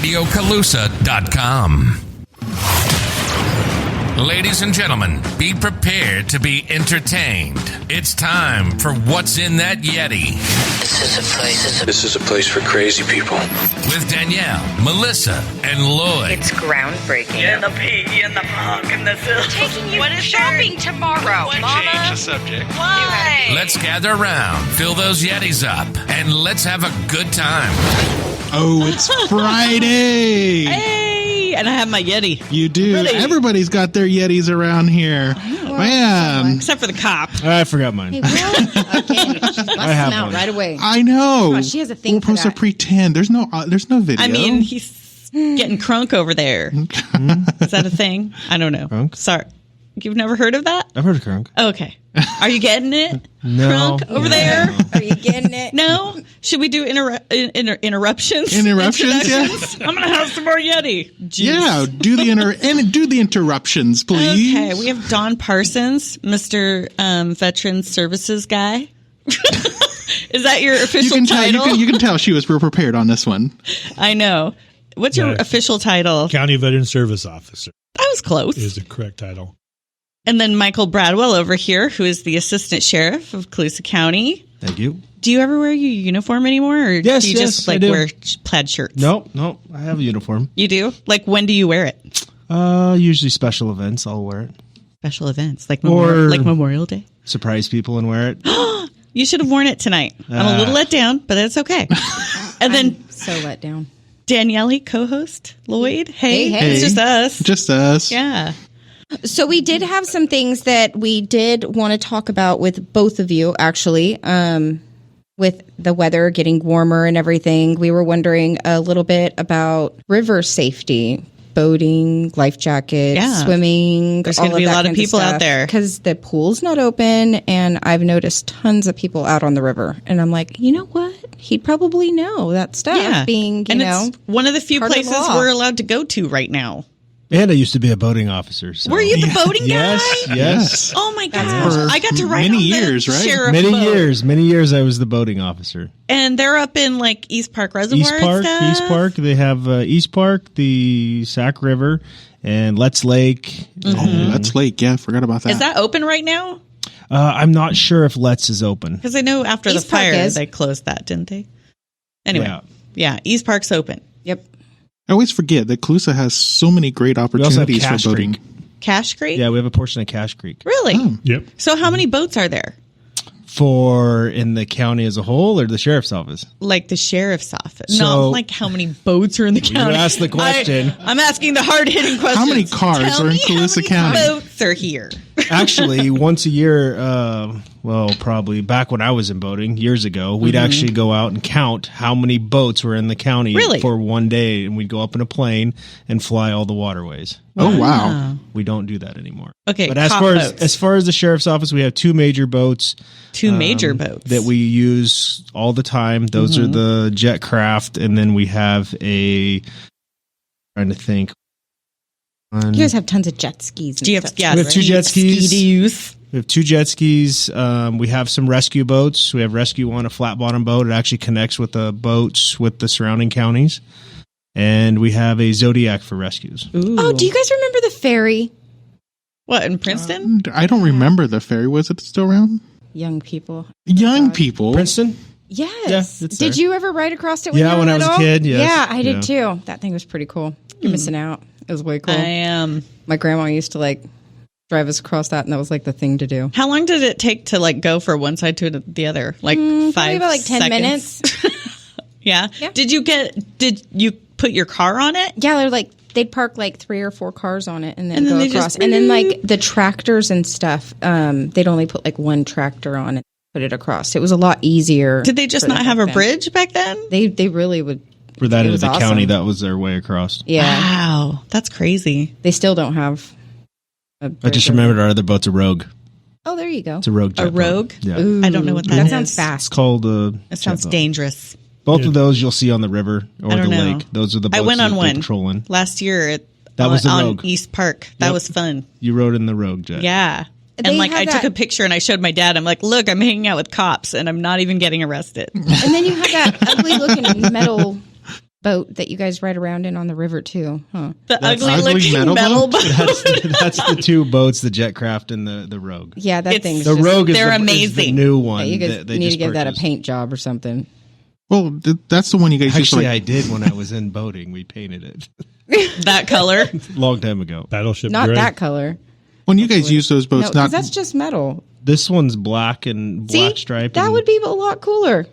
RadioColusa.com. Ladies and gentlemen, be prepared to be entertained. It's time for What's in That Yeti. This is a place for crazy people. With Danielle, Melissa, and Lloyd. It's groundbreaking. And the pee and the punk and the silk. Taking you shopping tomorrow, Mama. Change the subject. Why? Let's gather around, fill those Yetis up, and let's have a good time. Oh, it's Friday. Hey, and I have my Yeti. You do. Really? Everybody's got their Yetis around here. Man. Except for the cop. I forgot mine. Hey, well, again, bust them have out one. right away. I know. Oh, she has a thing We're for supposed to that. pretend. There's no video. I mean, he's getting crunk over there. Is that a thing? I don't know. Crunk? Sorry. You've never heard of that? I've heard of crunk. Okay. Are you getting it? No. Crunk over there? Are you getting it? No? Should we do interruptions? Interruptions, yeah. Introductions? I'm going to have some more Yeti. Jeez. Yeah, do the interruptions, please. Okay, we have Don Parsons, Mr. Veteran Services guy. Is that your official title? You can tell she was prepared on this one. I know. What's your official title? County Veteran Service Officer That was close. is the correct title. And then Michael Bradwell over here, who is the Assistant Sheriff of Colusa County. Thank you. Do you ever wear your uniform anymore? Or Yes, do you just I do. wear plaid shirts? No, I have a uniform. You do? Like, when do you wear it? Usually special events, I'll wear it. Special events, like Or- Memorial Day. Surprise people and wear it. You should have worn it tonight. I'm a little let down, but it's okay. And then So let down. Danielle, co-host, Lloyd. Hey, Hey. it's just us. Just us. Yeah. So we did have some things that we did want to talk about with both of you, actually. With the weather getting warmer and everything, we were wondering a little bit about river safety, boating, life jackets, Yeah. swimming. There's going to be a lot of people out there. because the pool's not open, and I've noticed tons of people out on the river. And I'm like, you know what? He'd probably know that stuff. Yeah. Being, and it's one of the few part of the places law. we're allowed to go to right now. And I used to be a boating officer. So. Were you the boating guy? Yes. Oh my gosh. For I got to ride many on the years, right? sheriff Many boat. years I was the boating officer. And they're up in like East Park Reservoir and stuff. East Park. They have East Park, the Sac River, and Let's Lake. Oh, that's Lake. Yeah, forgot about that. Is that open right now? I'm not sure if Let's is open. Because I know after East the Park fire, is. they closed that, didn't they? Anyway, Yeah. yeah, East Park's open. Yep. I always forget that Colusa has so many great also have opportunities for Cache boating. Creek. Cache Creek? Yeah, we have a portion of Cache Creek. Really? Yep. So how many boats are there? For in the county as a whole or the sheriff's office? Like the sheriff's office. So- no, like how many boats are in the county? asked the question. I'm asking the hard-hitting questions. How many cars Tell are in me Colusa how many County? boats are here? Actually, once a year, probably back when I was in boating years ago, we'd actually go out and count how many boats were in the county Really? for one day, and we'd go up in a plane and fly all the waterways. Oh, wow. We don't do that anymore. Okay, but as cop far boats. as far as the sheriff's office, we have two major boats. Two major boats. That we use all the time. Those are the jet craft, and then we have trying to think. You guys have tons of jet skis. And stuff. Yeah, We have two jet skis. Ski-doos. We have two jet skis. We have some rescue boats. We have Rescue One, a flat bottom boat. It actually connects with the boats with the surrounding counties. And we have a Zodiac for rescues. Ooh. Oh, do you guys remember the ferry? What, in Princeton? I don't remember the ferry. Was it still around? Young people. Young people. Princeton? Yes. Yeah, it's Did there. you ever ride across it when Yeah, you were when I was a little? kid, yes. Yeah, I did Yeah. too. That thing was pretty cool. You're missing out. It was way cool. I am. My grandma used to drive us across that, and that was the thing to do. How long did it take to go from one side to the other? Like Probably 5 about 10 seconds? minutes. Yeah. Yeah. Did you put your car on it? Yeah, they'd park 3 or 4 cars on it and then And then go they across. just- And then the tractors and stuff, they'd only put one tractor on it, put it across. It was a lot easier. Did they just for not them have back a then. bridge back then? They really would. For that It in was the awesome. county, that was their way across. Yeah, Wow, that's crazy. they still don't have. I just remembered our other boat's a Rogue. Oh, there you go. It's a Rogue jet A Rogue? boat. Yeah. Ooh, I don't know what that that is. sounds It's fast. called It sounds jet boat. dangerous. Both of those you'll see on the river or I the don't know. lake. Those are the boats I went on that they one patrol in. last year That was the on Rogue. East Park. That Yep. was fun. You rode in the Rogue jet. Yeah. They And have I took that- a picture and I showed my dad. I'm like, look, I'm hanging out with cops and I'm not even getting arrested. And then you have that ugly looking metal boat that you guys ride around in on the river too, huh? The ugly ugly looking metal metal boat? boat. That's the two boats, the Jetcraft and the Rogue. Yeah, that It's- thing's The just, Rogue is They're the, is the amazing. new Yeah, one. you guys that they need to just give that a purchased. paint job or something. Well, that's the one you guys used to Actually, like. I did when I was in boating. We painted it That color. long time ago. Battleship Not gray. that color. When you guys use those No, boats, 'cause not that's just metal. This one's black and black See, stripe. that and- would be a lot cooler.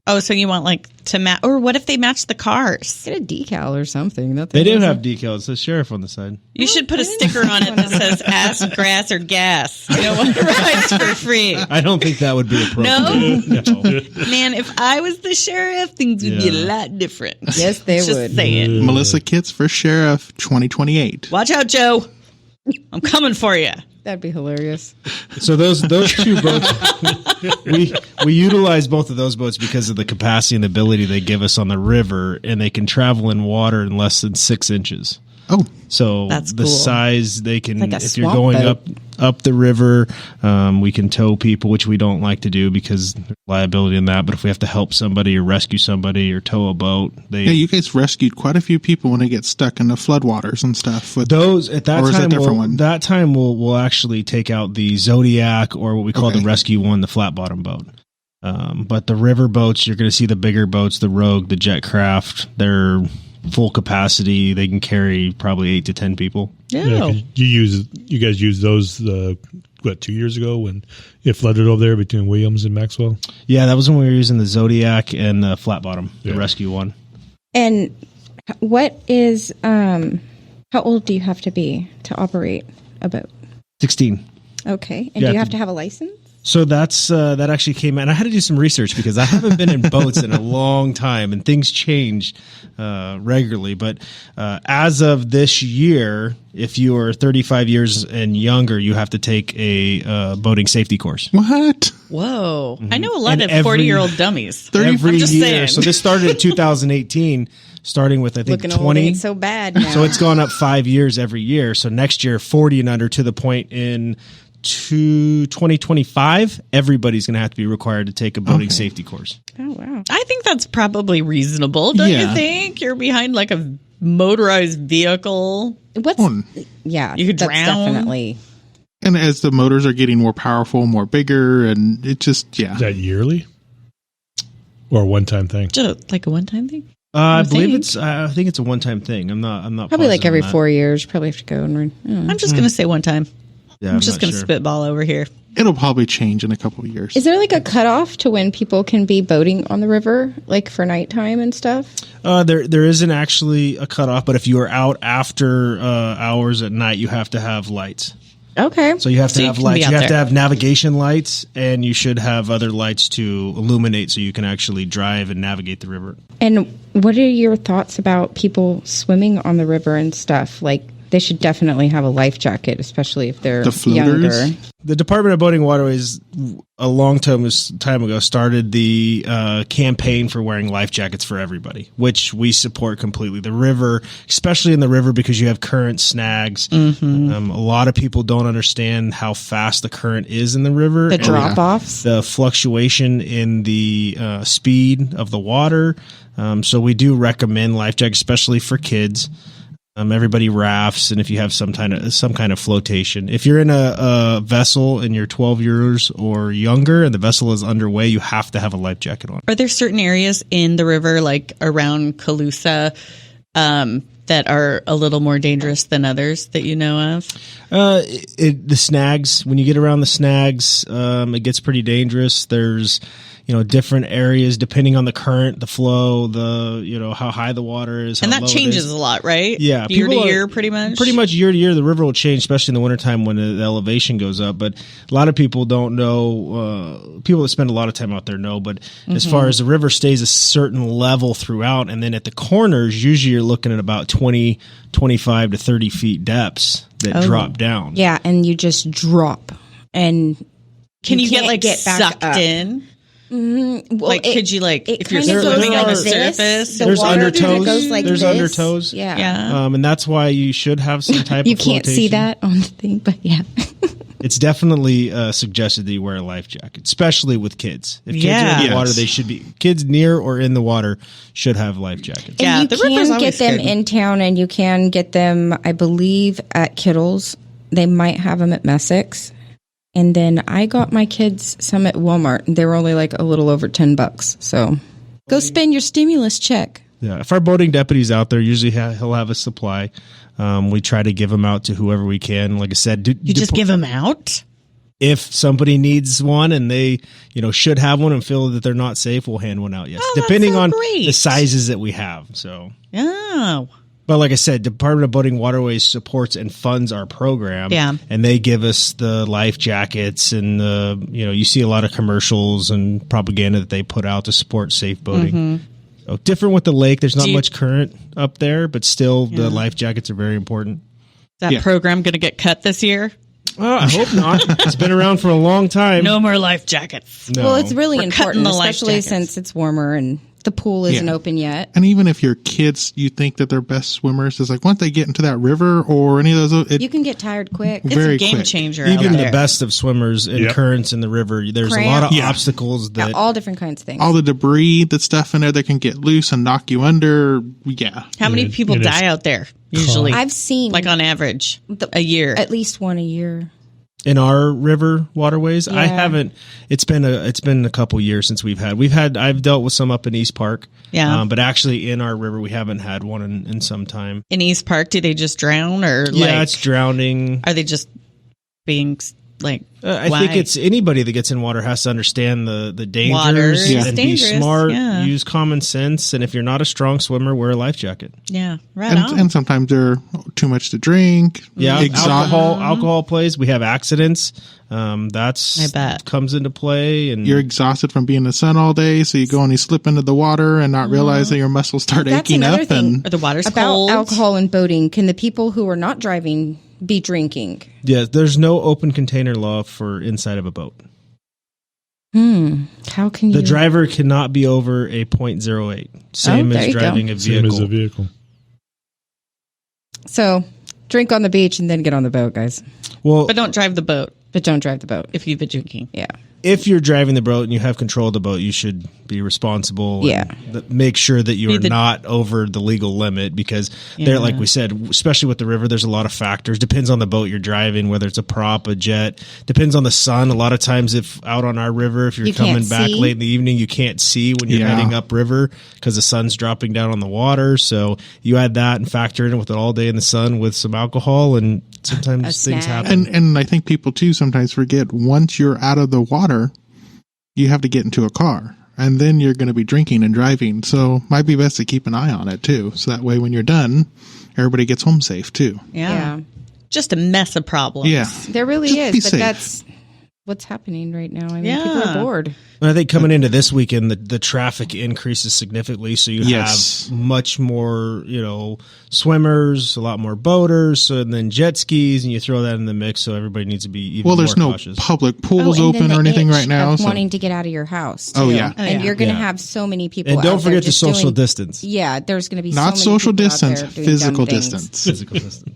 Oh, so you want like to match? Or what if they match the cars? Get a decal or something. That They thing do is- have decals. It says sheriff on the side. You should put a sticker on it that says "ass, grass, or gas." You know what? Rides for free. I don't think that would be appropriate. No. Man, if I was the sheriff, things would be a Yeah. lot different. Yes, they Just would. saying. Melissa Kitts for sheriff 2028. Watch out, Joe. I'm coming for you. That'd be hilarious. So those two boats, we utilize both of those boats because of the capacity and the ability they give us on the river, and they can travel in water in less than 6 inches. Oh, So That's the cool. size they can, Like a if you're swamp going boat. up the river, we can tow people, which we don't like to do because there's liability in that. But if we have to help somebody or rescue somebody or tow a boat, they yeah, you guys rescued quite a few people when they get stuck in the floodwaters and stuff. With those at that Or is that time. a different one? That time we'll actually take out the Zodiac or what we call Okay. the Rescue One, the flat bottom boat. But the river boats, you're going to see the bigger boats, the Rogue, the Jetcraft. They're full capacity. They can carry probably 8 to 10 people. Yeah, 'cause you guys used those 2 years ago when it flooded over there between Williams and Maxwell. Yeah, that was when we were using the Zodiac and the flat bottom, the Yeah. Rescue One. And what is how old do you have to be to operate a boat? 16. Okay. And Yeah, do you have to- to have a license? So that's that actually came out. I had to do some research because I haven't been in boats in a long time, and things change regularly. But as of this year, if you are 35 years and younger, you have to take a boating safety course. what? Whoa. I know a lot And of every- 40-year-old dummies. Every I'm just year. saying. So this started in 2018, starting with I think Looking old 20. ain't so bad now. So it's gone up 5 years every year. So next year, 40 and under, to the point in 2025, everybody's going to have to be required to take a boating safety course. Oh wow. I think that's probably reasonable, don't you Yeah. think? You're behind like a motorized vehicle. What's Well, yeah, You could that's drown. definitely. And as the motors are getting more powerful, more bigger, and it just, yeah. Is that yearly or a one-time thing? Just like a one-time thing. I think. believe it's. I think it's a one-time thing. I'm not. Probably like positive every on that. 4 years. You probably have to go and I'm just going to say one time. Yeah, I'm just not going to sure. spitball over here. It'll probably change in a couple of years. Is there like a cutoff to when people can be boating on the river, like for nighttime and stuff? There isn't actually a cutoff, but if you are out after hours at night, you have to have lights. Okay. So you have So to you have can lights. be You out have to there. have navigation lights, and you should have other lights to illuminate so you can actually drive and navigate the river. And what are your thoughts about people swimming on the river and stuff? Like, they should definitely have a life jacket, especially if they're The floaters? younger. The Department of Boating Waterways, a long time ago, started the campaign for wearing life jackets for everybody, which we support completely. The river, especially in the river, because you have current snags. Mm-hmm. A lot of people don't understand how fast the current is in the river. The and drop offs. the fluctuation in the speed of the water. So we do recommend life jackets, especially for kids. Everybody rafts, and if you have some kind of flotation, if you're in a vessel and you're 12 years or younger and the vessel is underway, you have to have a life jacket on. Are there certain areas in the river, like around Colusa, that are a little more dangerous than others that you know of? The snags, when you get around the snags, it gets pretty dangerous. There's different areas depending on the current, the flow, how high the water is, And how that low it changes is. a lot, right? Yeah, Year to people are- year, pretty much. Pretty much year to year, the river will change, especially in the wintertime when the elevation goes up. But a lot of people don't know. People that spend a lot of time out there know. But as far as the river stays a certain level throughout, and then at the corners, usually you're looking at about 20, 25 to 30 feet depths that drop down. Yeah, and you just drop. And Can you get can't like get back sucked up. in? Well, Like, could you like it if you're kind of swimming goes on the like this. surface? The There's water undertows. goes like There's this. undertows. Yeah. Yeah. And that's why you should have some type You of can't see flotation. that on the thing, but yeah. it's definitely suggested that you wear a life jacket, especially with kids. If kids are in the water, they should be kids near or in the water should have life jackets. And you can get them in town, and you can get them, I believe, at Kittles. They might have them at Messick's. And then I got my kids some at Walmart, and they were only like a little over $10. So go spend your stimulus check. Yeah, if our boating deputy's out there, usually he'll have a supply. We try to give them out to whoever we can. Like I said, you just give them out? If somebody needs one and they, should have one and feel that they're not safe, we'll hand one out. Yes, depending on the sizes that we have. So, but like I said, Department of Boating Waterways supports and funds our program. Yeah, and they give us the life jackets and the, you see a lot of commercials and propaganda that they put out to support safe boating. Mm-hmm. So different with the lake. There's not much current up there, but still the life jackets are very important. Is that program going to get cut this year? I hope not. It's been around for a long time. No more life jackets. No. Well, it's really important, the life especially jackets. since it's warmer and the pool isn't open yet. And even if your kids, you think that they're best swimmers, it's like once they get into that river or any of those, you can get tired quick. It's very a game quick. changer. Even out the there. best of swimmers in currents in the river, there's a lot of obstacles that all different kinds of things. All the debris, that stuff in there that can get loose and knock you under. Yeah. How many people die out there usually? I've seen, like on average, a year. At least one a year. in our river waterways. I haven't. It's been a couple years since I've dealt with some up in East Park. Yeah, but actually in our river we haven't had one in some time. In East Park, do they just drown or it's drowning? Are they just being like? I think it's anybody that gets in water has to understand the dangers Water and be smart, use common sense, and if you're not a strong swimmer, wear a life jacket. Yeah, right on. And sometimes they're too much to drink. Yeah, alcohol plays. We have accidents. I bet comes into play, and you're exhausted from being in the sun all day, so you go and you slip into the water and not realize that your muscles start aching up. Thing or the water's about cold. Alcohol and boating. Can the people who are not driving be drinking? Yeah, there's no open container law for inside of a boat. How can you? The driver cannot be over a 0.08. Same as driving a vehicle. Same as a vehicle. So, drink on the beach and then get on the boat, guys. Well, but don't drive the boat. But don't drive the boat if you've been drinking. Yeah. If you're driving the boat and you have control of the boat, you should be responsible. And make sure that you are not over the legal limit, because there, like we said, especially with the river, there's a lot of factors. Depends on the boat you're driving, whether it's a prop, a jet. Depends on the sun. A lot of times, if out on our river, if you're coming back late in the evening, you can't see when you're heading upriver because the sun's dropping down on the water. So you add that and factor in with it all day in the sun with some alcohol, and sometimes things happen. And I think people too sometimes forget, once you're out of the water, you have to get into a car, and then you're going to be drinking and driving. So might be best to keep an eye on it too. So that way when you're done, everybody gets home safe too. Yeah. Just a mess of problems. Yeah. There really Just is, but safe. That's what's happening right now. I mean, people are bored. I think coming into this weekend, the traffic increases significantly, so you have much more, swimmers, a lot more boaters, and then jet skis, and you throw that in the mix, so everybody needs to be even more there's cautious. No public pools open or anything right now. So. Wanting to get out of your house. Too. Oh, yeah. And you're going to have so many people And don't out there forget to just social doing, distance. Yeah, there's going to be not so many social people distance, out there doing physical dumb things. distance. Physical distance.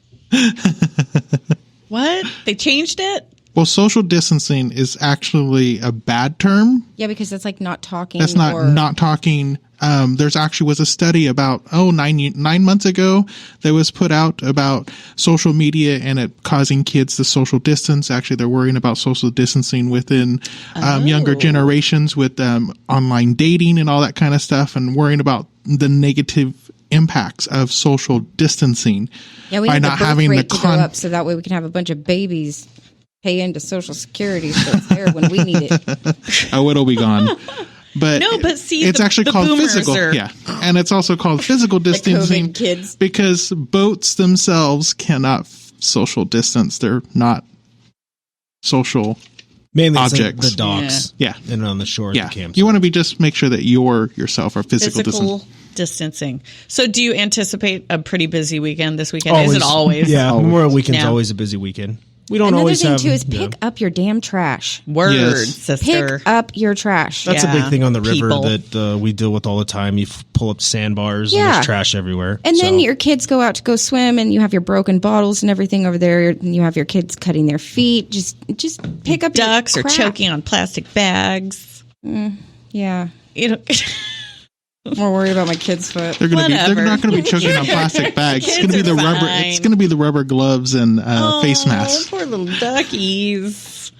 What? They changed it? Well, social distancing is actually a bad term. Yeah, because that's like not talking. That's not talking. There's actually was a study about 9 months ago that was put out about social media and it causing kids to social distance. Actually, they're worrying about social distancing within younger generations with online dating and all that kind of stuff, and worrying about the negative impacts of social distancing. Yeah, we by need not the birth having rate the to go up so that way we can have a bunch of babies pay into Social Security so it's there when we need it. It'll be gone. But see, it's actually called physical. And it's also called physical distancing kids. because boats themselves cannot social distance. They're not social Mainly objects. The docks. Yeah. And on the shore at the campsite. You want to be just make sure that yourself are physical distancing. So do you anticipate a pretty busy weekend this weekend? Is it always? Yeah, Memorial Weekend's always a busy weekend. We don't Another always thing have. too is pick up your damn trash. Word, Yes. sister. Pick up your trash. That's a Yeah, big thing on the river people. that we deal with all the time. You pull up sandbars and Yeah. there's trash everywhere. And then So, your kids go out to go swim, and you have your broken bottles and everything over there. And you have your kids cutting their feet. Just pick up Ducks your or crap. choking on plastic bags. Yeah, You know, I'm more worried about my kids' foot. They're gonna be. Whatever. They're not gonna be choking on plastic bags. It's Kids gonna be the are rubber. fine. It's gonna be the rubber gloves and face masks. Poor little duckies.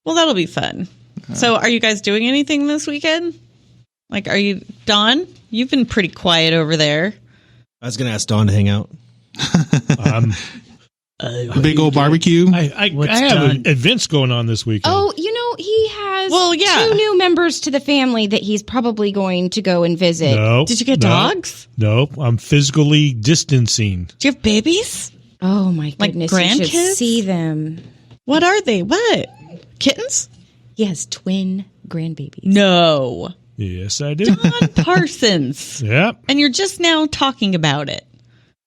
Well, that'll be fun. So, are you guys doing anything this weekend? Like, are you, Dawn? You've been pretty quiet over there. I was going to ask Dawn to hang out. Big old barbecue. I have events going on this weekend. Oh, he has Well, yeah. 2 new members to the family that he's probably going to go and visit. No. Did you get no, dogs? No, I'm physically distancing. Do you have babies? Oh my Like goodness, you grandkids? should see them. What are they? What? Kittens? He has twin grandbabies. No. Yes, I do. John Parsons. Yep. And you're just now talking about it.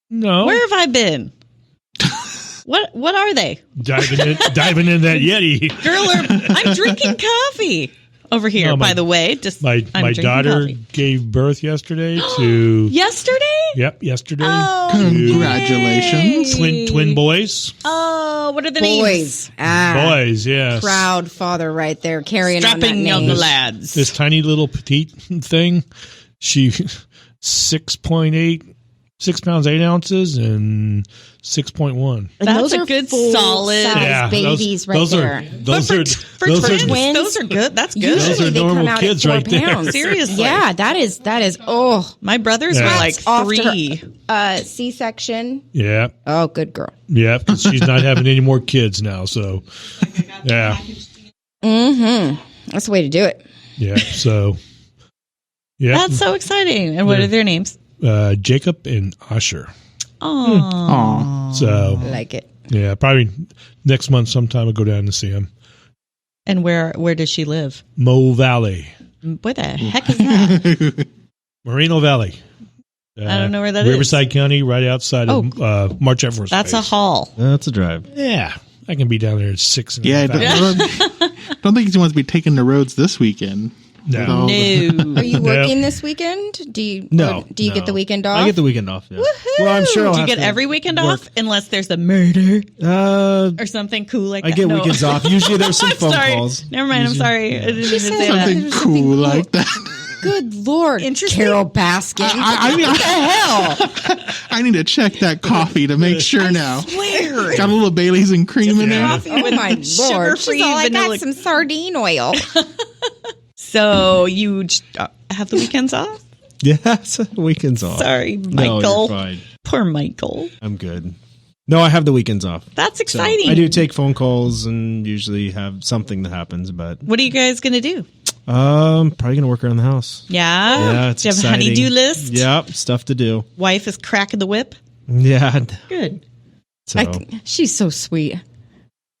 No. Where have I been? What are they? Diving in that Yeti. Girl, I'm drinking coffee over here, No, by the way. Just My I'm drinking daughter coffee. gave birth yesterday to. Yesterday? Yep, yesterday. Oh, Congratulations. Twin boys. Oh, what are the names? Boys. Boys, yes. Proud father right there carrying on that Strapping young name. lads. This tiny little petite thing. She 6.8, 6 pounds 8 ounces, and 6.1. And That's those a are good full solid- size Yeah, babies those right there. Those are For those twins, are twins. those are good. That's good. Those Usually are they normal come out kids at 4 right there. pounds. Seriously. Yeah, that is. Oh, My brothers Yeah. were like Hats off to her. 3. C-section. Yeah, Oh, good girl. yeah, because she's not having any more kids now. So, yeah, That's the way to do it. yeah. So, yeah. That's so exciting. And what are their names? Jacob and Usher. Oh, Aw. So, I like it. yeah, probably next month sometime I'll go down and see him. and where does she live? Mo Valley, Where the heck is that? Moreno Valley. I don't know where that is. Riverside County, right outside of March Force. That's a Base. haul. That's a drive. Yeah, I can be down there at 6. Yeah, don't think he wants to be taking the roads this weekend. No. With all the- No. Are you working this weekend? Do you get the weekend off? I get the weekend off. Yeah. Well, I'm sure I'll Do you have get to every weekend work. off unless there's a murder Uh, or something cool like I that? get No. weekends off. Usually there's some I'm phone sorry. calls. Never mind. I'm sorry. I didn't even say that. something cool like that. Good Lord, Interesting. Carol Baskin. I mean, what the hell? I need to check that coffee to make sure now. Swear. Got a little Bailey's and cream in there. Coffee Oh with my Lord! sugar-free She's all, I vanilla. got some sardine oil. So you have the weekends off? Yes, weekends off. Sorry, No, Michael. you're fine. Poor Michael. I'm good. No, I have the weekends off. That's So exciting. I do take phone calls and usually have something that happens, but What are you guys going to do? probably gonna work around the house. Yeah? Yeah, it's Do you have exciting. a honey-do list? Yep, stuff to do. Wife is cracking the whip? Yeah. Good. So She's so sweet.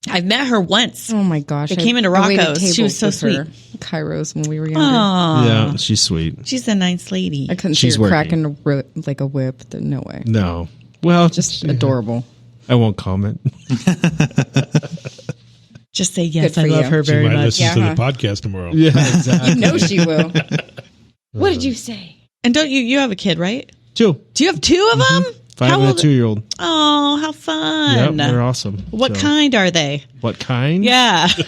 I've met her once. Oh my gosh! They came into I waited Rocco's. She was tables so with her, sweet. Kairos when we were younger. Aww. yeah, she's sweet. She's a nice lady. I couldn't She's see her working. cracking like a whip. No way. No. Well, Just adorable. I won't comment. Just say yes. Good I for love you. her She very might much. listen to Yeah. the podcast tomorrow. Yeah, exactly. You know she will. What did you say? And don't you have a kid, right? Two. Do you have 2 of them? 5 How and a old- 2-year-old. Oh, how Yep, fun. they're awesome. What So- kind are they? What kind? Yeah. Do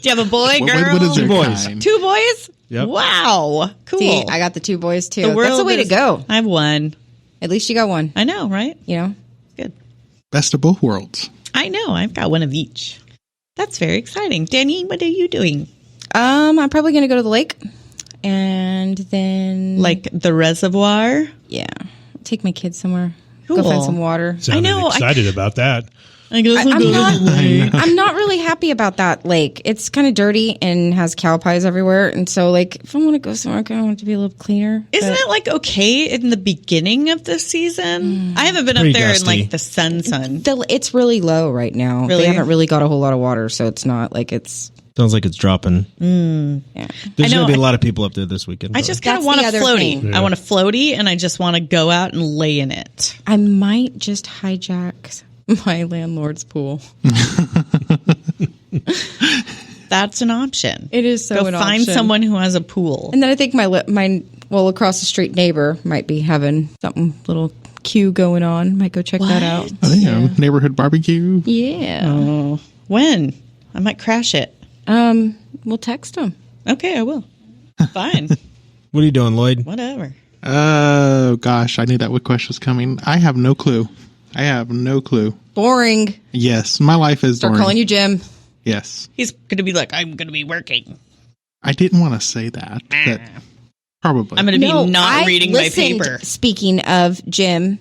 you have a boy, girl? What is their boys. kind? 2 boys? Yep. Wow. Cool. See, I got the 2 boys too. The That's world the way to is- go. I have 1. At least you got one. I know, right? You know. Good. Best of both worlds. I know. I've got 1 of each. That's very exciting. Danny, what are you doing? I'm probably gonna go to the lake, and then Like the reservoir? yeah, take my kids somewhere. Cool. Go find some water. Sounded know, I- excited about that. I guess I'm not really happy about that lake. It's kind of dirty and has cow pies everywhere. And so, like, if I want to go somewhere, I kind of want it to be a little cleaner. Isn't But it like okay in the beginning of the season? I haven't been up Pretty there dusty. in like the sun. it's really low right now. Really? They haven't really got a whole lot of water, so it's not like it's. Sounds like it's dropping. Yeah. There's I know, going to be a I- lot of people up there this weekend. I though. just kind of That's want the a other floaty. thing. I want a floaty, and I just want to go out and lay in it. I might just hijack My landlord's pool. That's an option. It is so Go an find option. someone who has a pool. And then I think my across the street neighbor might be having something little cute going on. Might go check that out. Oh, yeah. Neighborhood barbecue. Yeah. Oh, when? I might crash it. We'll text him. Okay, I will. Fine. What are you doing, Lloyd? Whatever. Oh, gosh. I knew that question was coming. I have no clue. Boring. Yes. My life is Start boring. calling you Jim. Yes. He's going to be like, I'm going to be working. I didn't want to say that, but probably. I'm going to be not reading my listened, paper. Speaking of Jim,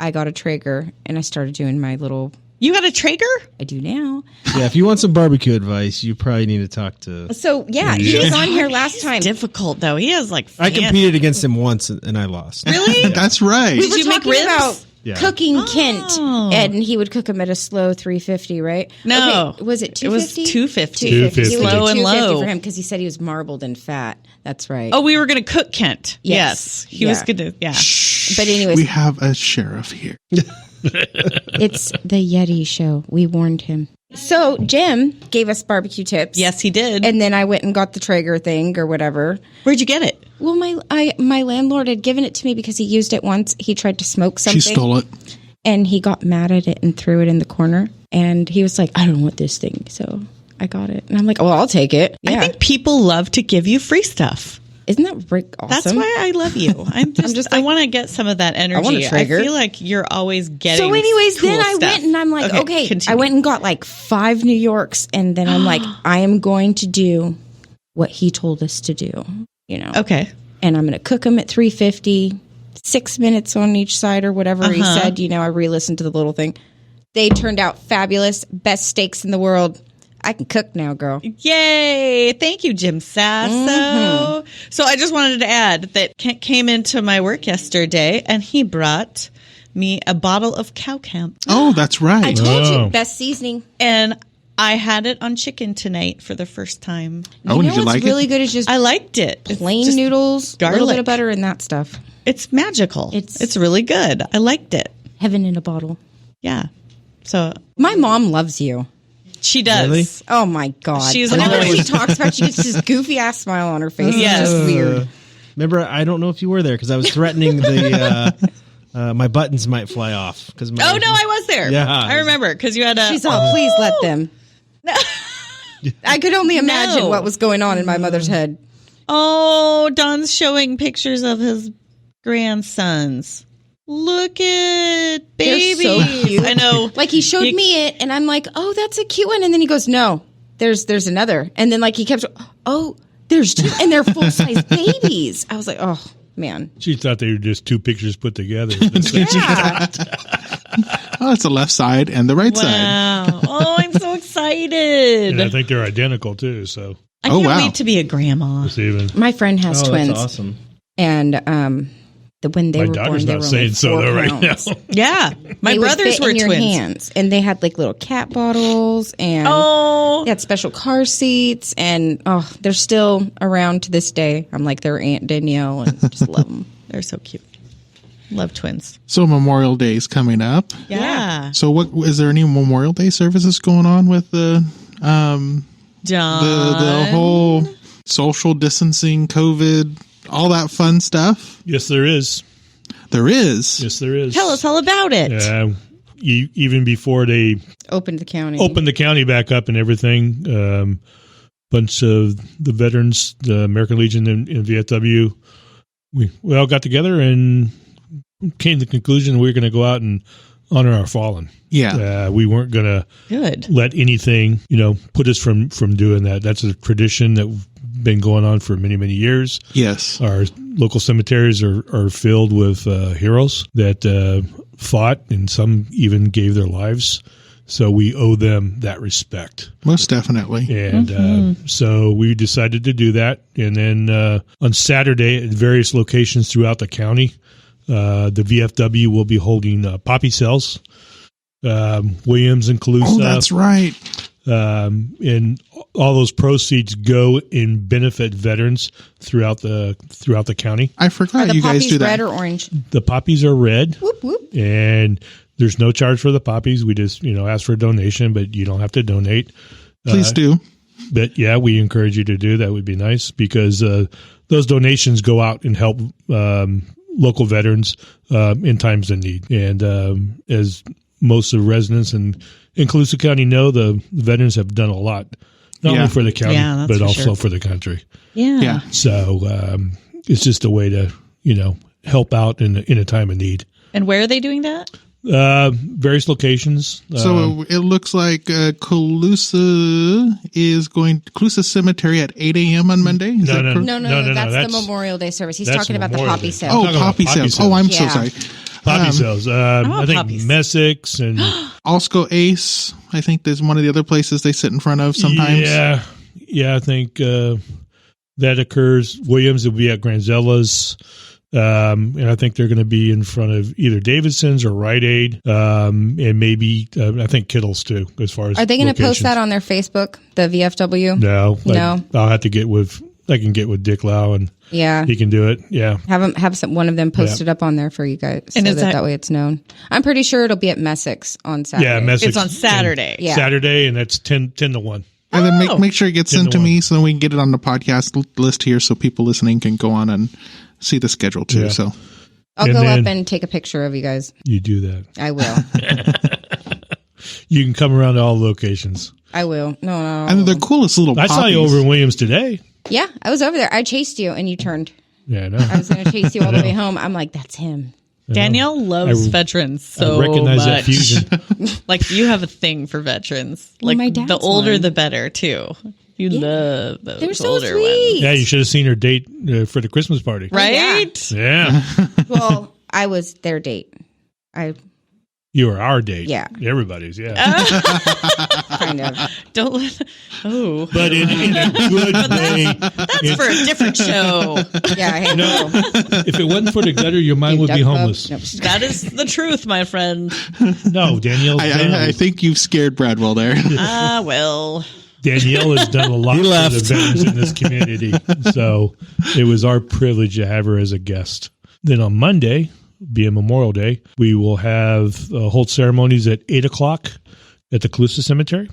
I got a Traeger and I started doing my little... You got a Traeger? I do now. Yeah, if you want some barbecue advice, you probably need to talk to... So, yeah, he was on here last time. Difficult, though. He has like... I competed against him once and I lost. Really? That's right. We Did were you make talking ribs? about Yeah. cooking Kent, Oh. and he would cook them at a slow 350, right? No. Okay, was it 250? It was 250. 250. He would do Slow and 250 low. for him because he said he was marbled and fat. That's right. Oh, we were going to cook Kent. Yes. He was Yeah. going to, yeah. But anyways, We have a sheriff here. it's the Yeti show. We warned him. So Jim gave us barbecue tips. Yes, he did. And then I went and got the Traeger thing or whatever. Where'd you get it? Well, my landlord had given it to me because he used it once. He tried to smoke something. She stole it. And he got mad at it and threw it in the corner. And he was like, I don't want this thing. So I got it. And I'm like, well, I'll take it. Yeah. I think people love to give you free stuff. Isn't that awesome? That's why I love you. I'm just I like- want to get some of that energy. want a Traeger. I feel like you're always getting So anyways, cool then I stuff. went and I'm like, okay, I continue. went and got like 5 New Yorks. And then I'm like, I am going to do what he told us to do, you know? Okay. And I'm going to cook them at 350, 6 minutes on each side or whatever he said. You know, I re-listened to the little thing. They turned out fabulous. Best steaks in the world. I can cook now, girl. Yay! Thank you, Jim Sasso. Mm-hmm. So I just wanted to add that Kent came into my work yesterday and he brought me a bottle of cow camp. Oh, that's I right. told Oh. you, best seasoning. And I had it on chicken tonight for the first time. Oh, you did know you what's like really it? good is just I liked it. It's plain just noodles, a little bit garlic. of butter and that stuff. It's magical. It's- It's really good. I liked it. Heaven in a bottle. Yeah. So My mom loves you. she does. Really? Oh my God. She's Whenever always- she talks about it, she gets this goofy ass smile on her face. Yes. It's just weird. Remember, I don't know if you were there because I was threatening the my buttons might fly off. Oh no, I was there. Yeah. I remember because you had a. She's all, please let them. I could only imagine No. what was going on in my mother's head. Oh, Don's showing pictures of his grandsons. Look at baby. so cute. I know. Like he showed You- me it, and I'm like, "Oh, that's a cute one." And then he goes, "No, there's another." And then like he kept, "Oh, there's 2, and they're full size babies." I was like, "Oh man." She thought they were just 2 pictures put together. Yeah. Oh, it's the left side and the right side. Wow. Oh, I'm so excited. And I think they're identical too. So I Oh, can't wow. wait to be a grandma. it's even. My friend has Oh, twins, that's awesome. and when they My were daughter's born, they not were saying only so 4 though right pounds. now. Yeah. My They would brothers fit were in your twins. hands, and they had like little cat bottles, and Oh. they had special car seats, and they're still around to this day. I'm like their Aunt Danielle, and just love them. They're so cute. Love twins. So Memorial Day is coming up. Yeah. So what is there any Memorial Day services going on with the John. whole social distancing, COVID, all that fun stuff? Yes, there is. There is. Yes, there is. Tell us all about it. Even before they Opened the county. opened the county back up and everything, bunch of the veterans, the American Legion and VFW, we all got together and came to the conclusion we were going to go out and honor our fallen. Yeah. We weren't going to Good. let anything, put us from doing that. That's a tradition that's been going on for many, many years. Yes. Our local cemeteries are filled with heroes that fought, and some even gave their lives. So we owe them that respect. Most definitely. And so we decided to do that. And then on Saturday at various locations throughout the county, the VFW will be holding poppy sales. Williams and Colusa. Oh, that's right. and all those proceeds go and benefit veterans throughout the county. I Are forgot the you guys poppies do that. red or orange? The poppies are red, Whoop, whoop. and there's no charge for the poppies. We just ask for a donation, but you don't have to donate. Please do. But yeah, we encourage you to do that. Would be nice because those donations go out and help local veterans in times of need. And as most of the residents in Colusa County know, the veterans have done a lot, not only for the county, but also for the country. Yeah. So it's just a way to, help out in a time of need. And where are they doing that? Various locations. So it looks like Colusa Cemetery at 8 a.m. on Monday. Is that correct? No, that's the Memorial Day service. He's talking about the poppy sale. Oh, poppy sales. Oh, I'm so sorry. Poppy sales. I think poppies. Messick's and Alsco Ace, I think there's one of the other places they sit in front of sometimes. Yeah, I think that occurs. Williams will be at Granzella's. And I think they're going to be in front of either Davidson's or Rite Aid, and maybe I think Kittle's too. As far as Are they going to post that on their Facebook, the VFW? No. No. I'll have to get with Dick Lau and he can do it. Yeah, have one of them post it up on there for you guys, And so is that way it's known. I'm pretty sure it'll be at Messick's on Saturday. Yeah, Messick's. It's on Saturday. Yeah. Saturday, and that's 10 to 1. And then make sure it gets sent to 1. me so we can get it on the podcast list here so people listening can go on and see the schedule too. Yeah. So I'll And go then- up and take a picture of you guys. You do that. I will. You can come around to all locations. I will. No. and they're the coolest little I poppies. saw you over in Williams today. Yeah, I was over there. I chased you and you turned. Yeah, I know. I was going to chase you all the way home. I'm like, that's him. Danielle loves I- veterans so I recognize much. that fusion. Like you have a thing for veterans. Well, Like my dad's the older, one. the better too. You love those They're so older sweet. Yeah, you should have seen her date for the Christmas party. ones, right? Yeah. Well, I was their date. You were our date. Yeah. Everybody's, yeah. Kind of. Don't let. Oh, But in a good way. that's for a different show. Yeah, I know. If it wasn't for the gutter, your mind would be homeless. That is the truth, my friend. No, Danielle's I think you've scared Bradwell there. Well. Danielle has done a lot for the veterans in this community. So it was our privilege to have her as a guest. Then on Monday, being Memorial Day, we will hold ceremonies at 8 o'clock at the Colusa Cemetery.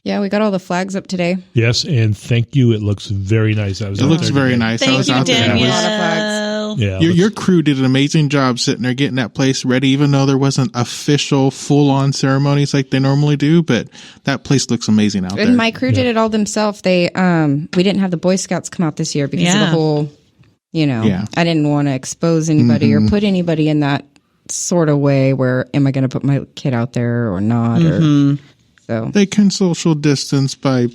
Yeah, we got all the flags up today. Yes, and thank you. It looks very nice. It looks very nice. I Thank was you, out there. A lot of Danielle. Yeah, Your crew did an amazing job sitting there getting that place ready, even though there wasn't official full-on ceremonies like they normally do. But that place looks amazing out there. And my crew did it all themselves. They we didn't have the Boy Scouts come out this year because of the whole, I didn't want to expose anybody or put anybody in that sort of way where am I going to put my kid out there or not? Or so They can social distance by,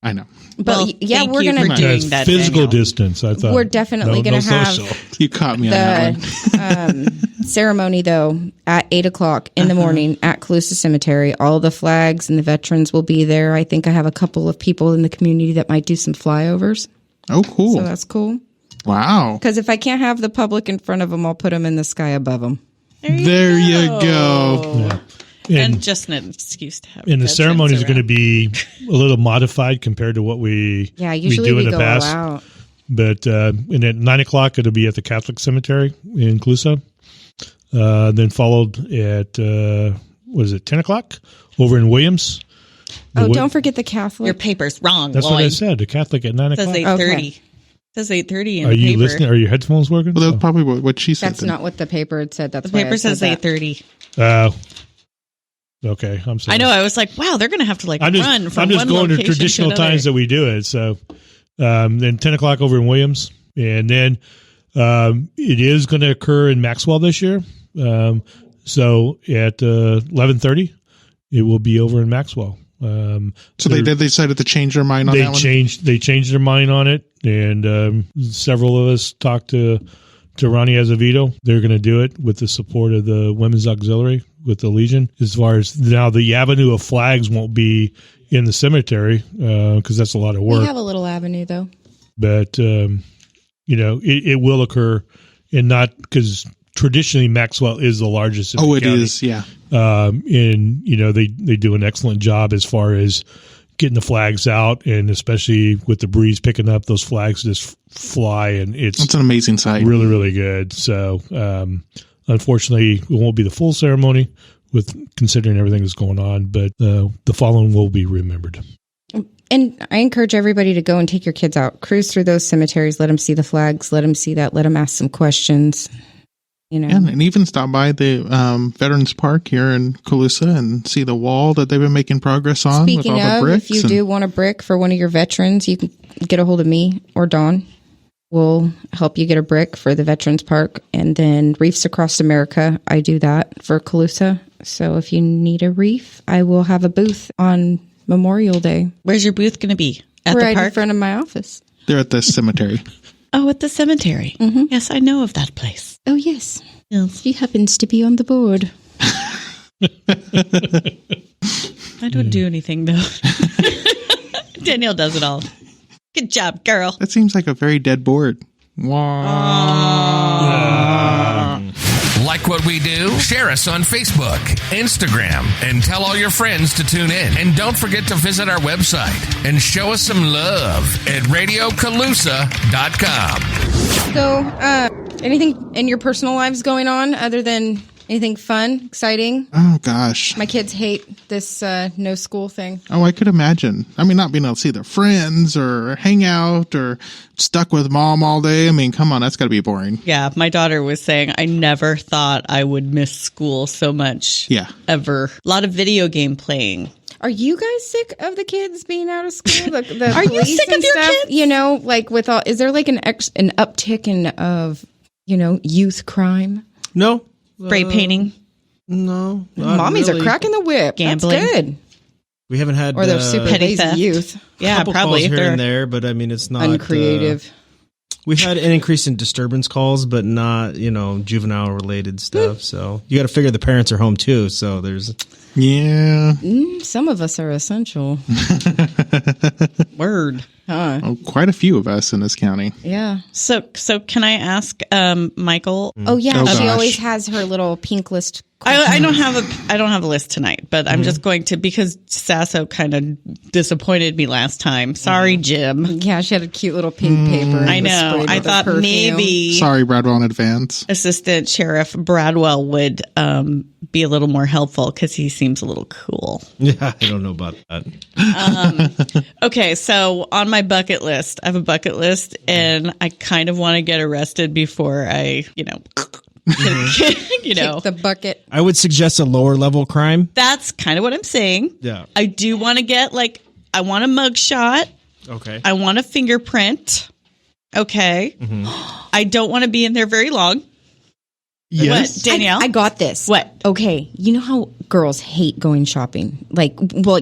I know. But Well, yeah, thank we're you going for to doing That's that, physical Danielle. distance, I thought. We're definitely No going to have social. You caught me on that one. the ceremony though at 8 o'clock in the morning at Colusa Cemetery. All the flags and the veterans will be there. I think I have a couple of people in the community that might do some flyovers. Oh, cool. So that's cool. Wow. Because if I can't have the public in front of them, I'll put them in the sky above them. There you go. And just an excuse to have. And the veterans ceremony is going to around. be a little modified compared to what we Usually do we in the go past. all out. But and at 9 o'clock, it'll be at the Catholic Cemetery in Colusa. Then followed at 10 o'clock over in Williams. Oh, don't forget the Catholic. Your paper's wrong. That's what I said. The Catholic at 9 It says o'clock. 8:30. Okay. It says 8:30 in Are the you paper. listening? Are your headphones working? Well, that's probably what she said. That's then. not what the paper had said. That's The why paper I said says that. 8:30. Okay, I'm sorry. I know. I was like, wow, they're going to have to I'm just, run from I'm just one going to location traditional to another. times that we do it. So then 10 o'clock over in Williams. And then it is going to occur in Maxwell this year. So at 11:30, it will be over in Maxwell. So they decided to change their mind on that one? They changed their mind on it. And several of us talked to Ronnie Azevedo. They're going to do it with the support of the Women's Auxiliary with the Legion. As far as now, the avenue of flags won't be in the cemetery because that's a lot of work. We have a little avenue though. But it will occur, and not because traditionally Maxwell is the largest in the it county. is, yeah. And they do an excellent job as far as getting the flags out, and especially with the breeze picking up, those flags just fly, and it's an amazing sight. Really, really good. So, unfortunately, it won't be the full ceremony with considering everything that's going on, but the following will be remembered. And I encourage everybody to go and take your kids out, cruise through those cemeteries, let them see the flags, let them see that, let them ask some questions. And even stop by the Veterans Park here in Colusa and see the wall that they've been making progress on. Speaking with all the bricks. If you do want a brick for one of your veterans, you can get a hold of me or Dawn. We'll help you get a brick for the Veterans Park. And then Reefs Across America, I do that for Colusa. So if you need a reef, I will have a booth on Memorial Day. Where's your booth going to be? At right the park? in front of my office. They're at the cemetery. Oh, at the cemetery. Mm-hmm. Yes, I know of that place. Oh, yes. Yes. He happens to be on the board. I don't do anything, though. Danielle does it all. Good job, girl. That seems like a very dead board. Like what we do? Share us on Facebook, Instagram, and tell all your friends to tune in. And don't forget to visit our website and show us some love at RadioColusa.com. So, anything in your personal lives going on other than anything fun, exciting? Oh, gosh. My kids hate this no school thing. Oh, I could imagine. I mean, not being able to see their friends or hang out or stuck with mom all day. I mean, come on, that's got to be boring. Yeah, my daughter was saying, I never thought I would miss school so much. Yeah. Ever. A lot of video game playing. Are you guys sick of the kids being out of school? The Are you police sick and of your stuff? kids? You know, like with all, is there like an uptick of, youth crime? No. Spray painting. No. not Mommies really. are cracking the whip. Gambling. That's good. We haven't had Or they're super petty lazy theft. youth. Yeah, couple probably. calls here They're and there, but I mean, it's not Uncreative. We've had an increase in disturbance calls, but not, juvenile related stuff. So you got to figure the parents are home too. So there's. Yeah. Some of us are essential. Word. Huh. Oh, quite a few of us in this county. Yeah. So can I ask Michael? Oh, yeah. Oh, she gosh. always has her little pink list. I don't have a list tonight, but I'm just going to, because Sasso kind of disappointed me last time. Sorry, Jim. Yeah, she had a cute little pink paper. I know. I thought maybe Sorry, Bradwell, in advance. Assistant Sheriff Bradwell would be a little more helpful because he seems a little cool. Yeah, I don't know about that. Okay, so on my bucket list, I have a bucket list, and I kind of want to get arrested before I, Kick the bucket. I would suggest a lower level crime. That's kind of what I'm saying. Yeah. I do want to get, I want a mugshot. Okay. I want a fingerprint. Okay. I don't want to be in there very long. Yes. What, Danielle? I got this. What? Okay. You know how girls hate going shopping? Like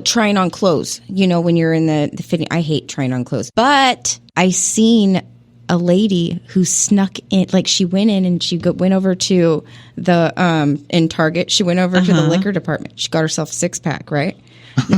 trying on clothes. When you're in the fitting. I hate trying on clothes. But I seen a lady who snuck in, she went in and she went over to the, in Target, she went over to the liquor department. She got herself a 6-pack, right?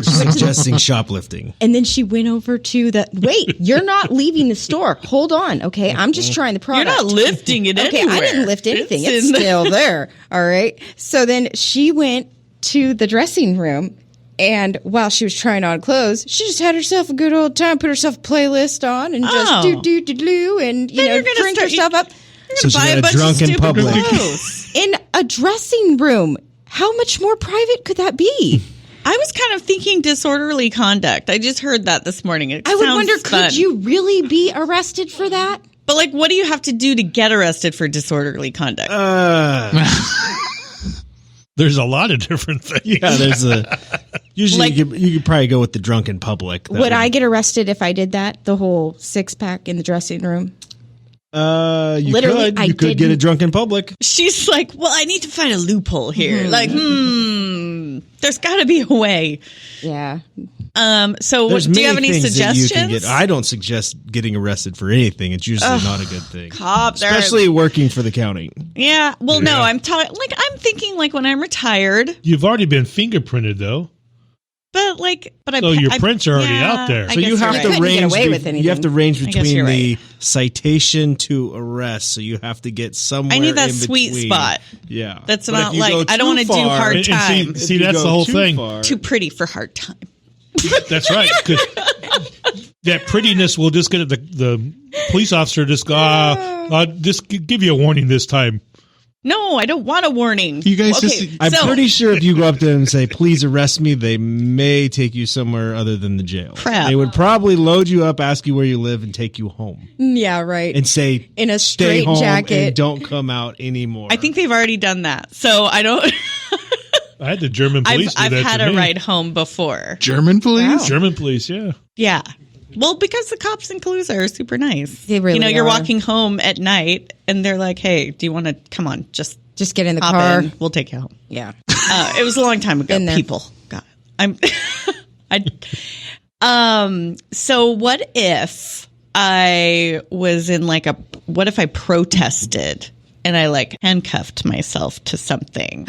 Suggesting shoplifting. And then she went over to wait, you're not leaving the store. Hold on, okay? I'm just trying the product. You're not lifting it Okay, anywhere. I didn't lift anything. It's in still there, all right? So then she went to the dressing room, and while she was trying on clothes, she just had herself a good old time, put herself a playlist on, and just do, and, you're gonna drink start- herself up So she buy a got bunch drunk of in stupid public. clothes. in a dressing room. How much more private could that be? I was kind of thinking disorderly conduct. I just heard that this morning. It I would sounds wonder, fun. could you really be arrested for that? But what do you have to do to get arrested for disorderly conduct? There's a lot of different things. Yeah, there's usually you could probably go with the drunk in public. Would I get arrested if I did that? The whole 6-pack in the dressing room? You Literally, could get a didn't- drunk in public. She's like, well, I need to find a loophole here. There's got to be a way. Yeah. So There's do you have many any things that you can suggestions? get. I don't suggest getting arrested for anything. It's usually not a good thing. Cops are- Especially working for the county. Yeah. Well, no, Yeah. I'm thinking when I'm retired. You've already been fingerprinted, though. But So your prints are already out there. I So guess you have you're to right. couldn't get range. away with You have to range I guess between you're the right. citation to arrest. So you have to get somewhere. I need that in sweet between. spot. Yeah, That's But if not you like go I don't want to too do far- hard And time. see, if you that's go the whole too thing. far- Too pretty for hard time. That's right. 'Cause that prettiness will just get the police officer just go, just give you a warning this time. No, I don't want a warning. You guys I'm pretty sure if you go up to them and say, "Please arrest me," they may take you somewhere other than the jail. Crap. They would probably load you up, ask you where you live, and take you home Yeah, right. and say, In a "Stay straight home jacket. and don't come out anymore." I think they've already done that. So I don't. I had the German police do I've that had to a me. ride home before. German police? German police, yeah. Yeah. Well, because the cops in Colusa are super nice. They really you're are. walking home at night and they're like, "Hey, do you want to come on? Just Just get in the hop car. in. We'll take you home." Yeah. It was a long time ago. Been there. People, God, So what if I was in what if I protested and I handcuffed myself to something?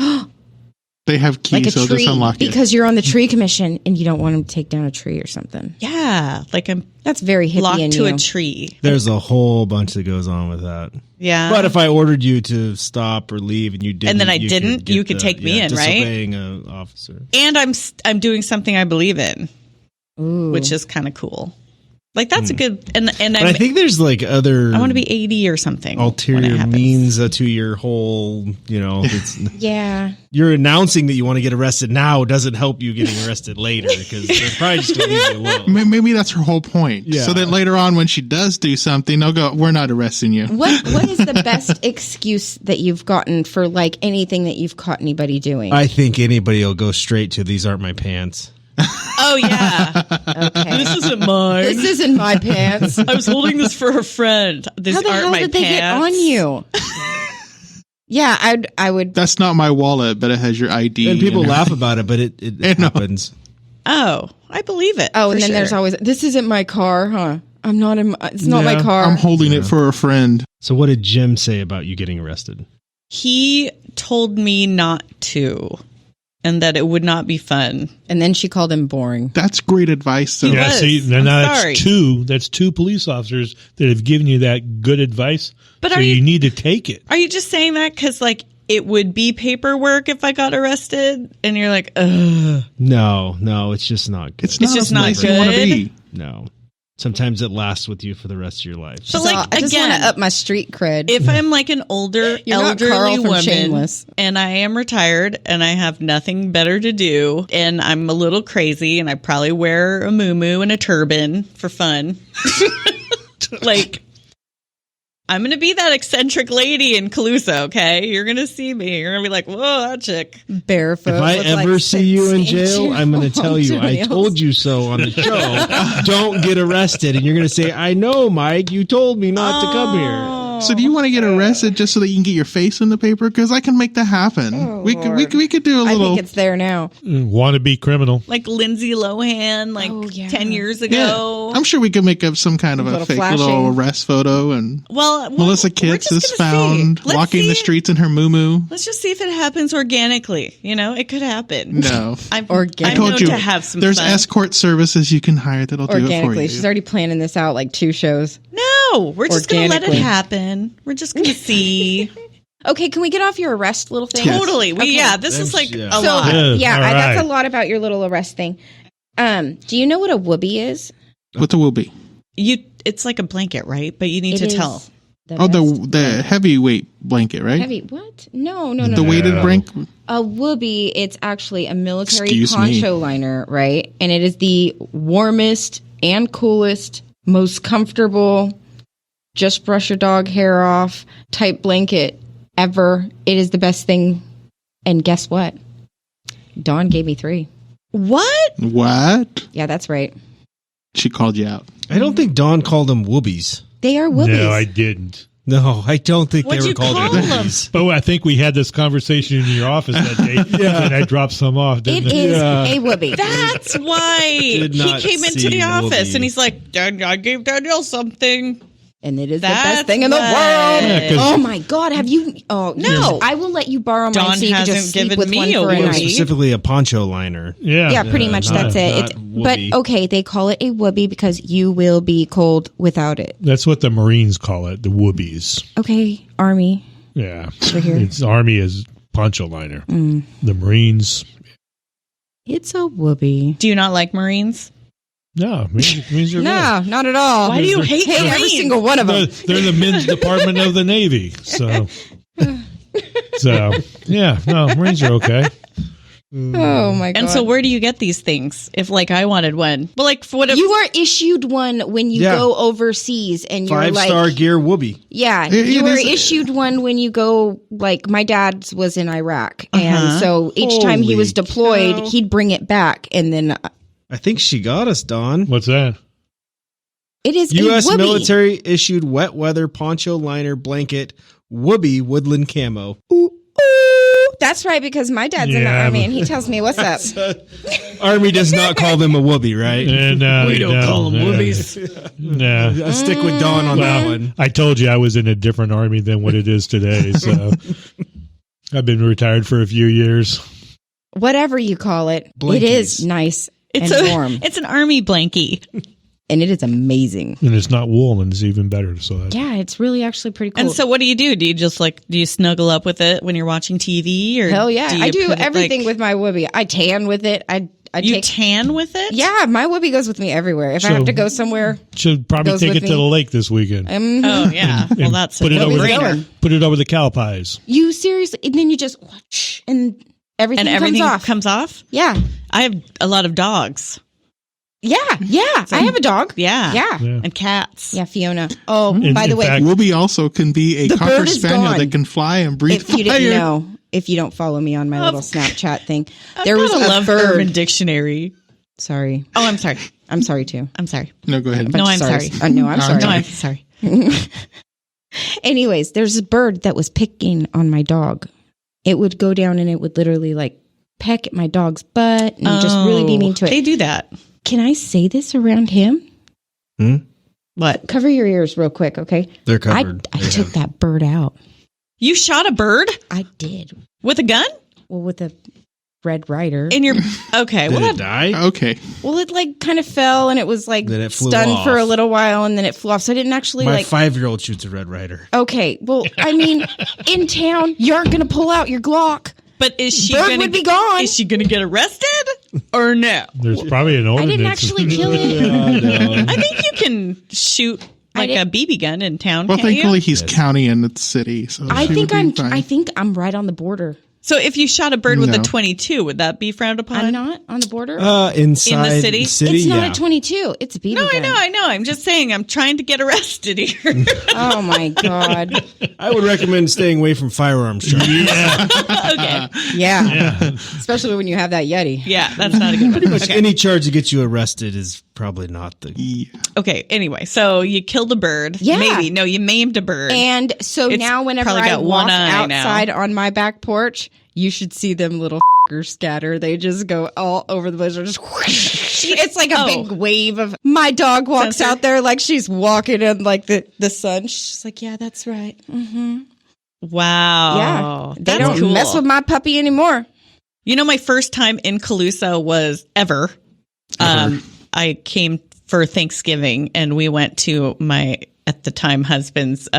They have keys, Like a so tree. just unlock it. Because you're on the tree commission and you don't want them to take down a tree or something. Yeah, I'm That's very hippie locked in to you. a tree. There's a whole bunch that goes on with that. Yeah. But if I ordered you to stop or leave and you didn't, And then I you didn't, get you could take me in, right? Disobeying an officer. And I'm doing something I believe in, Ooh. which is kind of cool. That's a good and But I think there's other. I want to be 80 or something. when it ulterior happens. means to your whole. It's, Yeah. you're announcing that you want to get arrested now doesn't help you getting arrested later because they're probably just going to leave you alone. Maybe that's her whole point. Yeah. So that later on, when she does do something, they'll go, "We're not arresting you." What is the best excuse that you've gotten for anything that you've caught anybody doing? I think anybody will go straight to "These aren't my pants." Oh yeah, Okay. this isn't mine. This isn't my pants. I was holding this for a friend. These How the aren't hell my did they pants. get on you? Yeah, I would. That's not my wallet, but it has your ID. And people and laugh about it, but it know. happens. Oh, I believe it. Oh, and for then there's sure. always, this isn't my car, huh? I'm not in. It's not my Yeah, car. I'm holding it for a friend. So what did Jim say about you getting arrested? He told me not to, and that it would not be fun. And then she called him boring. That's great advice, though. Yeah, was. see, I'm now sorry. that's two police officers that have given you that good advice. But so are you you- need to take it. Are you just saying that because it would be paperwork if I got arrested? And you're like, ugh. No, it's just not good. It's not just as not nice as you want to good. be. No. Sometimes it lasts with you for the rest of your life. But So I just want again, to up my street cred. if I'm an older, You're not elderly Carl from woman Shameless. and I am retired and I have nothing better to do and I'm a little crazy and I probably wear a muumuu and a turban for fun. I'm going to be that eccentric lady in Colusa, okay? You're going to see me. You're going to be like, whoa, that chick. Barefoot. If I with, ever see you in 6 jail, inch I'm going to tell you, I toenails. told you so on the show. Don't get arrested. And you're going to say, I know, Mike, you told me not to come here. So, do you want to get arrested just so that you can get your face in the paper? Because I can make that happen. We could do a I little. think it's there now. Wannabe criminal. Like Lindsay Lohan, Oh, yeah. 10 years Yeah, ago. I'm sure we could make up some kind of a Little fake flashing. little arrest photo. And Well, Melissa we're Kitts just is gonna found see. Let's walking the see. streets in her muumuu. Let's just see if it happens organically. It could happen. No, I'm Organic. I'm I told known you to have some there's fun. escort services you can hire that'll do it for Organically. you. She's already planning this out 2 shows. No, we're just going to let it Organically. happen. We're just going to see. Okay, can we get off your arrest little thing? Yes. Totally. This is Yeah. a So, lot. Yes, yeah, all that's right. a lot about your little arrest thing. Do you know what a whoopee is? What the will be? It's like a blanket, right? But you need to It is tell. Oh, the heavyweight blanket, right? heavy. What? No. The weighted blanket. A whoopee, it's actually a military Excuse me. poncho liner, right? And it is the warmest and coolest, most comfortable, just brush your dog hair off type blanket ever. It is the best thing. And guess what? Dawn gave me 3. What? What? Yeah, that's right. She called you out. I don't think Dawn called them whoobies. They are whoopies. No, I didn't. No, I don't think What'd they were you called call them? whoobies. But I think we had this conversation in your office that day, and I dropped some off, It didn't I? is Yeah. a whoopee. That's why Did he not came into see the office Wolverine. and he's like, I gave Danielle something. And it is the That's best thing in the world. Yeah, 'cause- Oh my God. Have you? Oh, No. I will let you borrow mine Dawn so you can hasn't just sleep given with me one a for a whoopee. night. Specifically a poncho liner. Yeah. Yeah, pretty much not- that's it. not But whoopee. okay, they call it a whoopee because you will be cold without it. That's what the Marines call it, the whoopies. Okay, Army. Yeah. Over here. It's Army is poncho liner. The Marines, It's a whoopee. Do you not like Marines? no, Marines are No, not at all. Why do you hate hate every Marines? single one of them? good. They're the men's department of the Navy. So yeah, no, Marines are okay. Oh my God. And so where do you get these things? If like I wanted one. Well, like for what if you are issued one when you Yeah. go overseas and you're 5-star like, gear whoopee. yeah, It you were is- issued one when you go, like my dad's was in Iraq. And so each time he Holy was deployed, cow. he'd bring it back. And then I think she got us, Don. What's that? it is U.S. a whoopee. military issued wet weather poncho liner blanket whoopee woodland camo. Ooh, that's right, because my dad's in the Yeah, Army but- and he tells me what's up. Army does not call them a whoopee, right? No, We don't call them no. whoopies. No. I stick with Don on that one. I told you I was in a different Army than what it is today. So I've been retired for a few years. Whatever you call it, Blankies. it is nice it's and warm. it's an army blankie. And it is amazing. And it's not wool, and it's even better. So that's, Yeah, it's really actually pretty cool. And so what do you do? Do you just like do you snuggle up with it when you're watching TV or Hell yeah. you I do put it, everything like- with my whoopee. I tan with it. I you take tan with it? Yeah, my whoopee goes with me everywhere. If I So- have to go somewhere, should probably Goes take with it me. to the lake this weekend. Oh yeah. Well, And that's put it a over no-brainer. put it over the cow pies. you seriously, and then you just whoosh, and everything, And everything comes off. comes off. Yeah. I have a lot of dogs. Yeah. I have a dog. Yeah. Yeah. Yeah. And cats. Yeah, Fiona. Oh, In- by the in way, fact- Whoopi also can be a The cocker bird is spaniel gone. that can fly and breathe if you fire. didn't know, if you don't follow me on my little Snapchat thing, there was a a love bird. Urban Dictionary. Sorry. Oh, I'm sorry. I'm sorry too. I'm sorry. No, go ahead. No, I'm Sorry. sorry. No, I'm sorry. No, I'm sorry. Anyways, there's a bird that was picking on my dog. It would go down and it would literally like peck at my dog's butt and just really be mean to They it. do that. Can I say this around him? What? Cover your ears real quick, okay? They're covered. I took that bird out. You shot a bird I did. with a gun Well, with a Red Rider. in your? Okay. Did Well, it die? Okay. Well, it like kind of fell and it was like Then it flew stunned off. for a little while and then it flew off. So I didn't actually My like. 5-year-old shoots a Red Rider. Okay, well, I mean, in town, you aren't going to pull out your Glock. but is she Bird gonna would be gone. Is she gonna get arrested or no? There's probably an I ordinance. didn't actually kill it. I think you can shoot like a BB gun in town. Well, can't thankfully you? he's county and it's city, so I she think would be fine. I think I'm right on the border. So if you shot a bird with a No. 22, would that be frowned upon? I'm not on the border. Inside city? It's not yeah. a 22. It's a BB No, gun. I know. I'm just saying. I'm trying to get arrested here. Oh my god. I would recommend staying away from firearms charges. Okay. Yeah. Especially when you have that Yeti. Yeah, that's not a good one. Pretty much Okay. any charge to get you arrested is probably not the. Yeah. Okay. Anyway, so you killed a bird. Yeah. Maybe. No, you maimed a bird. And so It's now whenever probably I got walk one eye now. outside on my back porch, you should see them little scatter. They just go all over the place. They're just it's like a big wave of my dog walks Sensor. out there like she's walking in like the sun. She's like, yeah, that's right. Wow. Yeah. They That's don't cool. mess with my puppy anymore. You know, my first time in Colusa was ever. I came for Thanksgiving and we went to my, at the time, husband's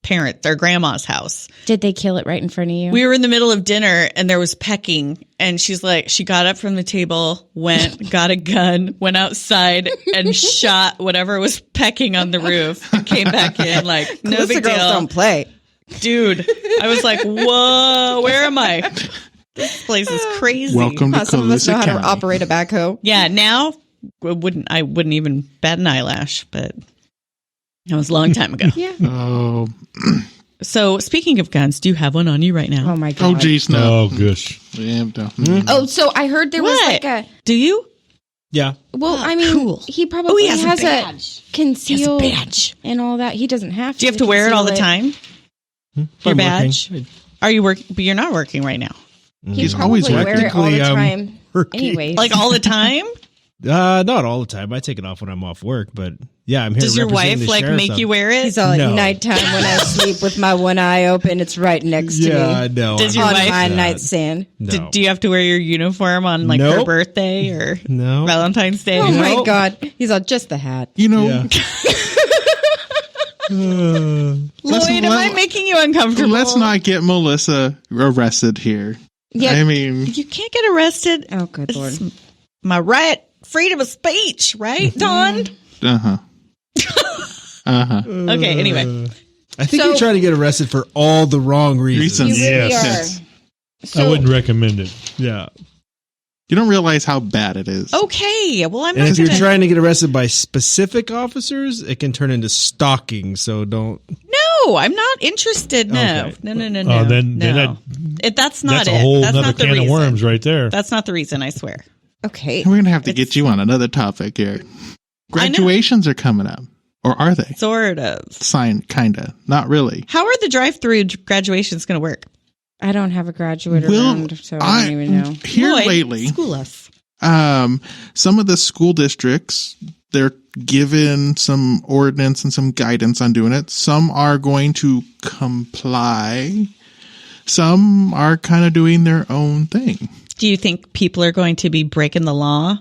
parents, their grandma's house. Did they kill it right in front of you? We were in the middle of dinner and there was pecking. And she's like, she got up from the table, went, got a gun, went outside and shot whatever was pecking on the roof. And came back in like, no Colusa big girls deal. don't play. Dude, I was like, whoa, where am I? This place is crazy. Welcome to Some of us know Colusa how County. to operate a backhoe. Yeah, now I wouldn't even bat an eyelash, but that was a long time ago. Yeah. Oh, So speaking of guns, do you have one on you right now? Oh my god. oh, geez, no. Oh, gosh. Yeah, no. Oh, so I heard there was What? like a. Do you? Yeah. Well, I mean, cool. he probably has a has badge. concealed badge. and all that. He doesn't have to. Do you have to wear it all the conceal time? Your I'm badge? working. Are you working? But you're not working right now. He He's probably always wear it all the Technically, time. working. Anyways, Like all the time? Not all the time. I take it off when I'm off work, but Yeah, I'm here. Does your wife make you wear it? He's all No. nighttime when I sleep with my one eye open. It's right next to me. Yeah, no. Does your On wife- my nightstand. No. Do you have to wear your uniform on like her Nope. birthday or No. Valentine's Day? Oh my Nope. God. He's all just the hat. You know, Yeah. Lloyd, am I making you uncomfortable? let's not get Melissa arrested here. Yeah. I mean, You can't get arrested. Oh, good Lord. It's my right, freedom of speech, right, Don? uh-huh. Uh-huh. Okay, anyway. I think So- you're trying to get arrested for all the wrong reasons. Reasons. You really Yes. are. I So, wouldn't recommend it. Yeah. You don't realize how bad it is. Okay, well, I'm And not if you're gonna... trying to get arrested by specific officers, it can turn into stalking. So don't. No, I'm not interested. No, Okay. no. Then no. That's not That's it. a whole That's nother not the can reason. of worms right there. That's not the reason, I swear. okay. We're going to have to get you on another topic here. I know. Graduations are coming up. Or are they? Sort of. Kinda. Not really. How are the drive-through graduations going to work? I don't have a graduate Will around, so I don't even know. Here Lloyd, lately, school us. some of the school districts, they're given some ordinance and some guidance on doing it. Some are going to comply. Some are kind of doing their own thing. Do you think people are going to be breaking the law?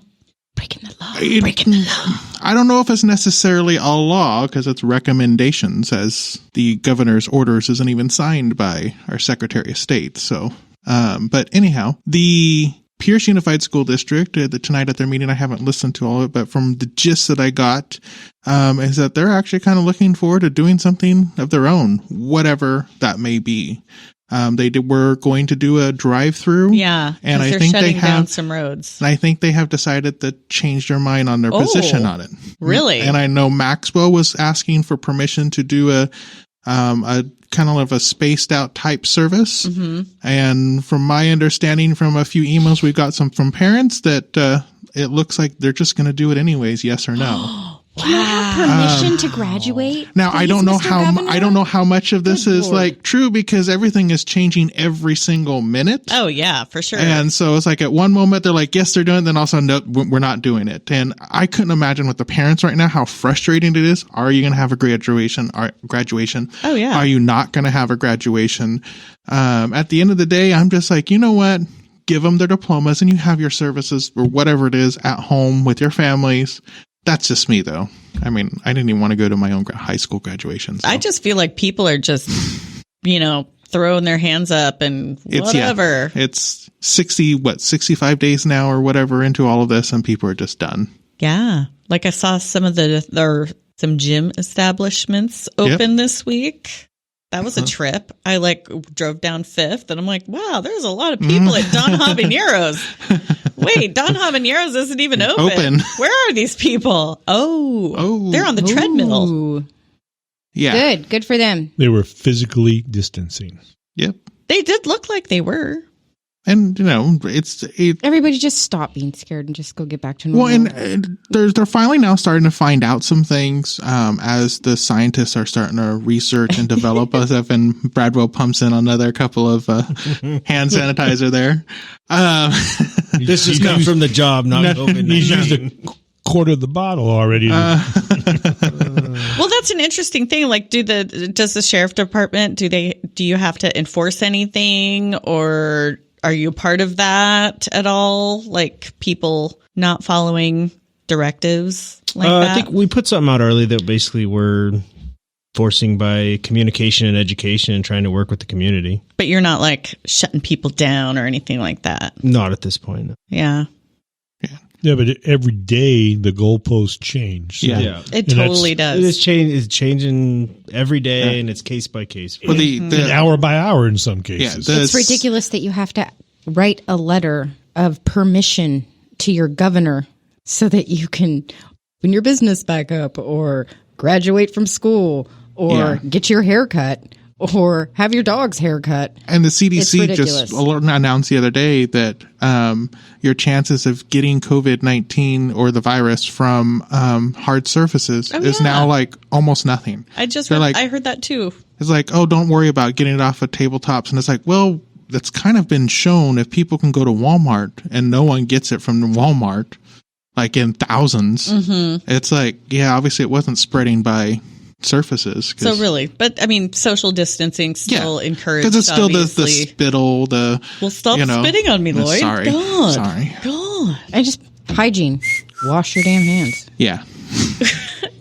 Breaking the law. Breaking the law. I don't know if it's necessarily a law because it's recommendations, as the governor's orders isn't even signed by our Secretary of State. So, but anyhow, the Pierce Unified School District, tonight at their meeting, I haven't listened to all of it, but from the gist that I got, is that they're actually kind of looking forward to doing something of their own, whatever that may be. Were going to do a drive-through. Yeah, and I they're think shutting they down have some roads. And I think they have decided to change their mind on their position on it. Really? And I know Maxwell was asking for permission to do a kind of a spaced out type service. Mm-hmm. And from my understanding from a few emails we got some from parents that it looks like they're just going to do it anyways, yes or no. Can I have permission to graduate? Now I Please, don't know Mr. how Governor? I don't know how much of this Good is Lord. like true because everything is changing every single minute. Oh, yeah, for sure. And so it's like at one moment they're like, yes, they're doing it. Then also, no, we're not doing it. And I couldn't imagine with the parents right now how frustrating it is. Are you going to have a graduation? Oh, yeah. Are you not going to have a graduation? At the end of the day, I'm just like, you know what? Give them their diplomas and you have your services or whatever it is at home with your families. That's just me, though. I mean, I didn't even want to go to my own high school graduation. So. I just feel like people are just, throwing their hands up and whatever. It's 65 days now or whatever into all of this, and people are just done. Yeah. Like I saw some of some gym establishments open this week. That was a trip. I drove down 5th and I'm like, wow, there's a lot of people at Don Habanero's. Wait, Don Habanero's isn't even open. Where are these people? Oh, they're on the treadmill. Ooh. Yeah. Good for them. They were physically distancing. Yep. They did look like they were. And, it's Everybody just stop being scared and just go get back to normal. well, and they're finally now starting to find out some things as the scientists are starting to research and develop stuff. And Bradwell pumps in another couple of hand sanitizer there. This just comes from the job, not He's used a quarter of the bottle already. Well, that's an interesting thing. Like, does the sheriff department, do you have to enforce anything, or are you part of that at all? Like people not following directives like that? I think we put something out early that basically we're forcing by communication and education and trying to work with the community. But you're not like shutting people down or anything like that. Not at this point. Yeah. Yeah, but every day the goalposts change. So Yeah. It totally does. It is changing every day, and it's case by case. Well, and hour by hour in some cases. It's ridiculous that you have to write a letter of permission to your governor so that you can open your business back up or graduate from school or get your hair cut or have your dog's hair cut. And the CDC ridiculous. just announced the other day that your chances of getting COVID-19 or the virus from hard surfaces is now like almost nothing. I heard that too. It's like, oh, don't worry about getting it off of tabletops. And it's like, well, that's kind of been shown if people can go to Walmart and no one gets it from Walmart. like in thousands. It's like, yeah, obviously it wasn't spreading by surfaces. So really, but I mean, social distancing still encouraged. Because it's still the obviously. spittle, Well, stop spitting on me, Lloyd. Sorry. God. I just hygiene. Wash your damn hands. Yeah.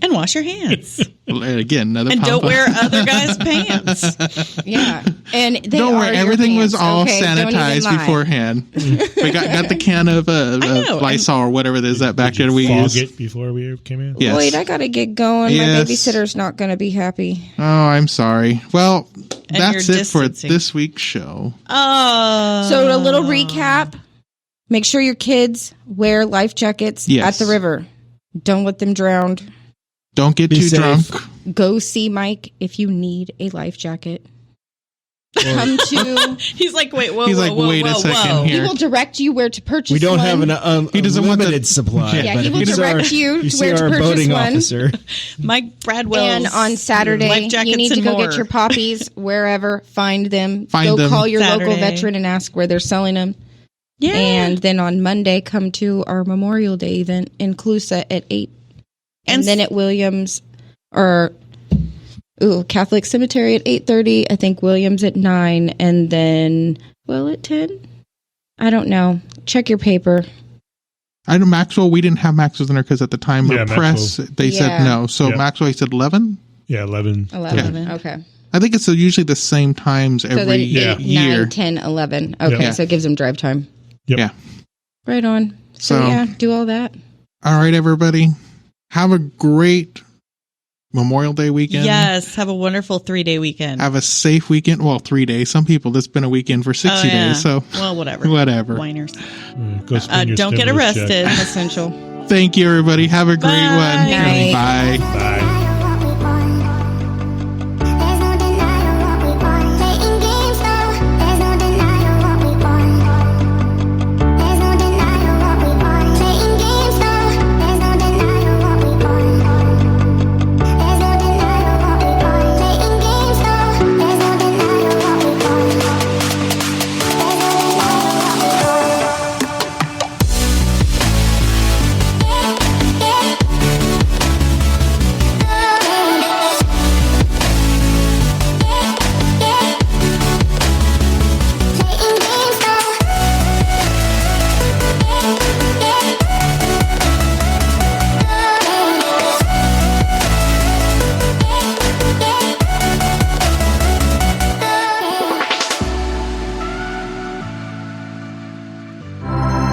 And wash your hands. Again, another And don't pump. wear other guys' pants. Yeah, and they Don't are worry, your everything was pants, all okay? Don't even sanitized lie. beforehand. We got the can of know, Lysol or whatever it is that back there we Fog use. it before we came in. Yes. Lloyd, I gotta get going. Yes. My babysitter's not gonna be happy. Oh, I'm sorry. Well, And that's you're it for distancing. this week's show. Oh. So a little recap. Make sure your kids wear life jackets Yes. at the river. Don't let them drown. Don't get Be too safe. drunk. Go see Mike if you need a life jacket. Come to. He's like, wait, whoa, He's whoa, like, whoa, wait a whoa, second whoa. here. He will direct you where to purchase. We don't have one. an He doesn't want the- unlimited supply. Yeah, but he will if you see direct our- you you to see where to our purchase boating one. officer. Mike Bradwell. And on Saturday, life jackets you need to and go more. get your poppies wherever. Find them. Find go them. call your Saturday. local veteran and ask where they're selling them. Yeah. And then on Monday, come to our Memorial Day event in Colusa at 8. And then at Williams, or Catholic Cemetery at 8:30. I think Williams at 9. And then, at 10? I don't know. Check your paper. I know Maxwell, we didn't have Maxwell's in there because at the time Yeah, of press, Maxwell. they said Yeah. no. So Yeah. Maxwell, he said 11? Yeah, 11. 11. Okay. I think it's usually the same times So every then Yeah. 8, year. 9, 10, 11. Okay, Yeah. so it gives them drive time. Yep. Yeah. Right on. So, So- yeah, do all that. All right, everybody. Have a great Memorial Day weekend. Yes. Have a wonderful 3-day weekend. Have a safe weekend. Well, 3 days. Some people, it's been a weekend for 60 days. So, well, whatever. whatever. Whiners. Go spend your Don't get stimulus check. arrested. Essential. Thank you, everybody. Have a great Bye. one. Night. Bye. Bye.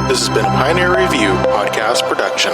This has been a Pioneer Review podcast production.